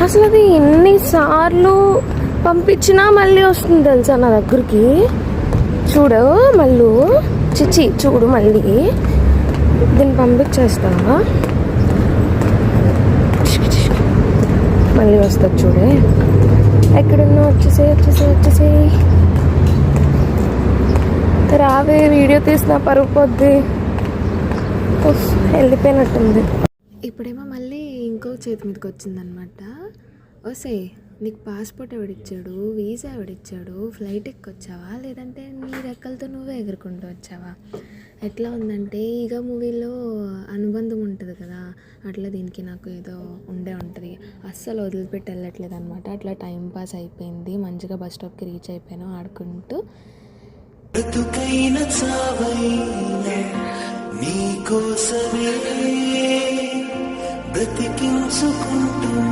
అసలు అది ఎన్నిసార్లు పంపించినా మళ్ళీ వస్తుంది తెలుసా నా దగ్గరికి. చూడు మళ్ళీ చిచ్చి చూడు మళ్ళీ దీన్ని పంపించేస్తావా, మళ్ళీ వస్తుంది చూడే. ఎక్కడున్నా వచ్చేసే రావే, వీడియో తీసిన పరుగు పొద్ది వెళ్ళిపోయినట్టుంది. ఇప్పుడేమో మళ్ళీ ఇంకో చేతి మీదకి వచ్చిందనమాట. ఓసే నీకు పాస్పోర్ట్ ఎవడిచ్చాడు, వీసా ఎవడిచ్చాడు, ఫ్లైట్ ఎక్కొచ్చావా లేదంటే నీ రెక్కలతో నువ్వే ఎగురుకుంటూ వచ్చావా? ఎట్లా ఉందంటే ఈగ మూవీలో అనుబంధం ఉంటుంది కదా, అట్లా దీనికి నాకు ఏదో ఉంటుంది. అస్సలు వదిలిపెట్టి వెళ్ళట్లేదు అనమాట. అట్లా టైం పాస్ అయిపోయింది. మంచిగా బస్ స్టాప్కి రీచ్ అయిపోయాను ఆడుకుంటూ. నీకోసమే బ్రతికించుకుంటున్నా